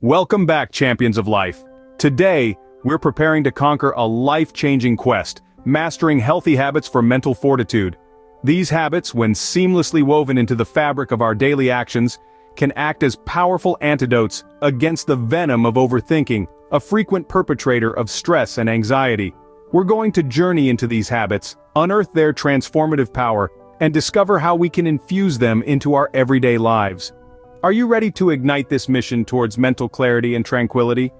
Welcome back, champions of life. Today, we're preparing to conquer a life-changing quest, mastering healthy habits for mental fortitude. These habits, when seamlessly woven into the fabric of our daily actions, can act as powerful antidotes against the venom of overthinking, a frequent perpetrator of stress and anxiety. We're going to journey into these habits, unearth their transformative power, and discover how we can infuse them into our everyday lives. Are you ready to ignite this mission towards mental clarity and tranquility?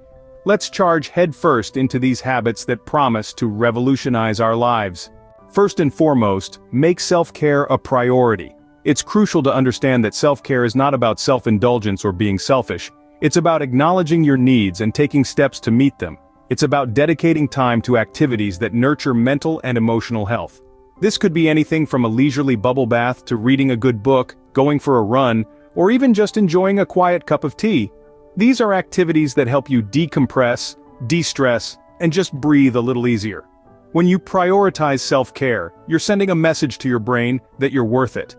Let's charge headfirst into these habits that promise to revolutionize our lives. First and foremost, make self-care a priority. It's crucial to understand that self-care is not about self-indulgence or being selfish. It's about acknowledging your needs and taking steps to meet them. It's about dedicating time to activities that nurture mental and emotional health. This could be anything from a leisurely bubble bath to reading a good book, going for a run, or even just enjoying a quiet cup of tea. These are activities that help you decompress, de-stress, and just breathe a little easier. When you prioritize self-care, you're sending a message to your brain that you're worth it.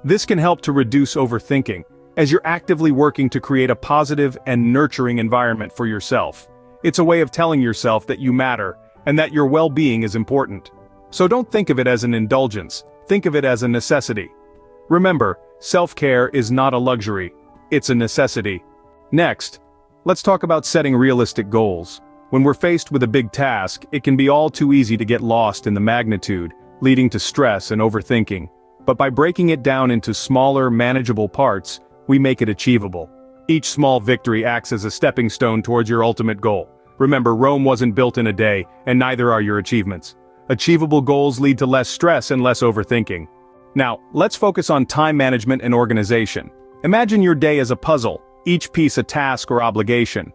This can help to reduce overthinking, as you're actively working to create a positive and nurturing environment for yourself. It's a way of telling yourself that you matter, and that your well-being is important. So don't think of it as an indulgence, think of it as a necessity. Remember, self-care is not a luxury, it's a necessity. Next, let's talk about setting realistic goals. When we're faced with a big task, it can be all too easy to get lost in the magnitude, leading to stress and overthinking. But by breaking it down into smaller, manageable parts, we make it achievable. Each small victory acts as a stepping stone towards your ultimate goal. Remember, Rome wasn't built in a day, and neither are your achievements. Achievable goals lead to less stress and less overthinking. Now, let's focus on time management and organization. Imagine your day as a puzzle, each piece a task or obligation.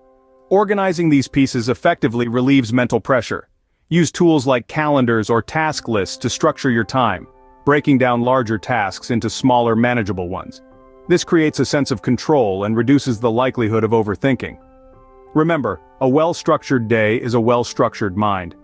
Organizing these pieces effectively relieves mental pressure. Use tools like calendars or task lists to structure your time, breaking down larger tasks into smaller, manageable ones. This creates a sense of control and reduces the likelihood of overthinking. Remember, a well-structured day is a well-structured mind.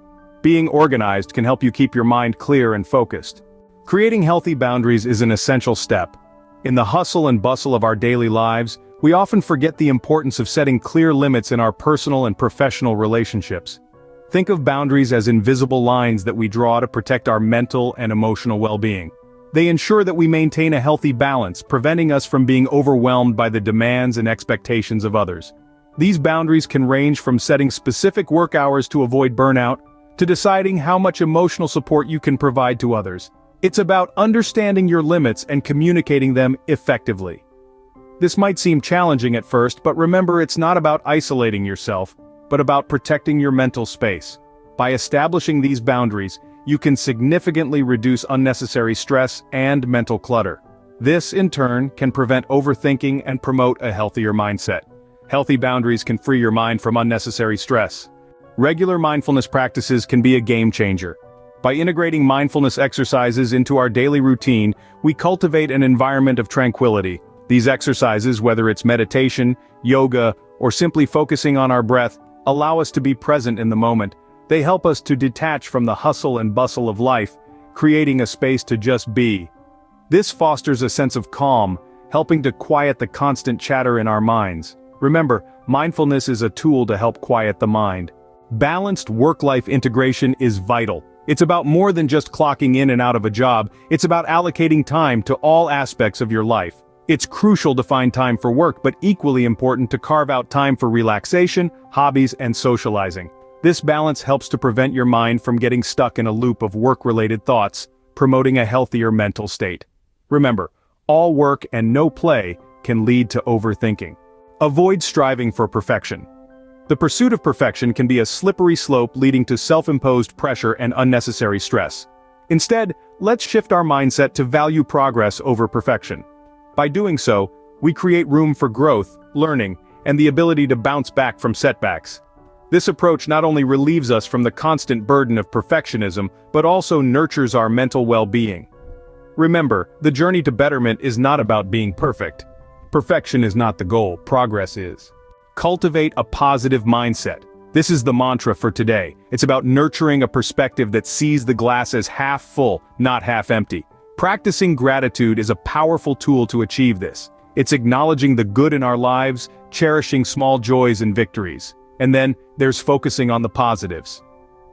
Being organized can help you keep your mind clear and focused. Creating healthy boundaries is an essential step. In the hustle and bustle of our daily lives, we often forget the importance of setting clear limits in our personal and professional relationships. Think of boundaries as invisible lines that we draw to protect our mental and emotional well-being. They ensure that we maintain a healthy balance, preventing us from being overwhelmed by the demands and expectations of others. These boundaries can range from setting specific work hours to avoid burnout, to deciding how much emotional support you can provide to others. It's about understanding your limits and communicating them effectively. This might seem challenging at first, but remember, it's not about isolating yourself, but about protecting your mental space. By establishing these boundaries, you can significantly reduce unnecessary stress and mental clutter. This, in turn, can prevent overthinking and promote a healthier mindset. Healthy boundaries can free your mind from unnecessary stress. Regular mindfulness practices can be a game changer. By integrating mindfulness exercises into our daily routine, we cultivate an environment of tranquility. These exercises, whether it's meditation, yoga, or simply focusing on our breath, allow us to be present in the moment. They help us to detach from the hustle and bustle of life, creating a space to just be. This fosters a sense of calm, helping to quiet the constant chatter in our minds. Remember, mindfulness is a tool to help quiet the mind. Balanced work-life integration is vital. It's about more than just clocking in and out of a job, it's about allocating time to all aspects of your life. It's crucial to find time for work, but equally important to carve out time for relaxation, hobbies, and socializing. This balance helps to prevent your mind from getting stuck in a loop of work-related thoughts, promoting a healthier mental state. Remember, all work and no play can lead to overthinking. Avoid striving for perfection. The pursuit of perfection can be a slippery slope leading to self-imposed pressure and unnecessary stress. Instead, let's shift our mindset to value progress over perfection. By doing so, we create room for growth, learning, and the ability to bounce back from setbacks. This approach not only relieves us from the constant burden of perfectionism, but also nurtures our mental well-being. Remember, the journey to betterment is not about being perfect. Perfection is not the goal, progress is. Cultivate a positive mindset. This is the mantra for today. It's about nurturing a perspective that sees the glass as half full, not half empty. Practicing gratitude is a powerful tool to achieve this. It's acknowledging the good in our lives, cherishing small joys and victories. And then, there's focusing on the positives.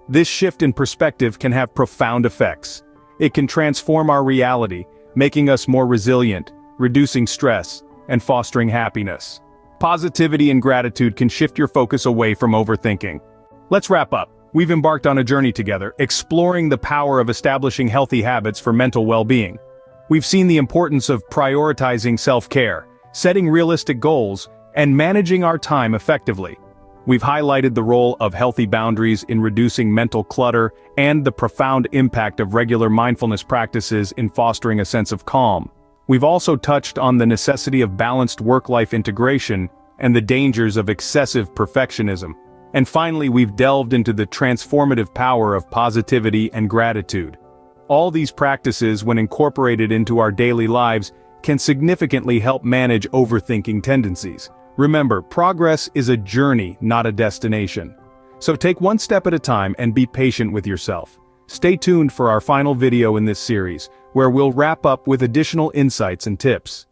This shift in perspective can have profound effects. It can transform our reality, making us more resilient, reducing stress, and fostering happiness. Positivity and gratitude can shift your focus away from overthinking. Let's wrap up. We've embarked on a journey together, exploring the power of establishing healthy habits for mental well-being. We've seen the importance of prioritizing self-care, setting realistic goals, and managing our time effectively. We've highlighted the role of healthy boundaries in reducing mental clutter and the profound impact of regular mindfulness practices in fostering a sense of calm. We've also touched on the necessity of balanced work-life integration and the dangers of excessive perfectionism. And finally, we've delved into the transformative power of positivity and gratitude. All these practices, when incorporated into our daily lives, can significantly help manage overthinking tendencies. Remember, progress is a journey, not a destination. So take one step at a time and be patient with yourself. Stay tuned for our final video in this series, where we'll wrap up with additional insights and tips.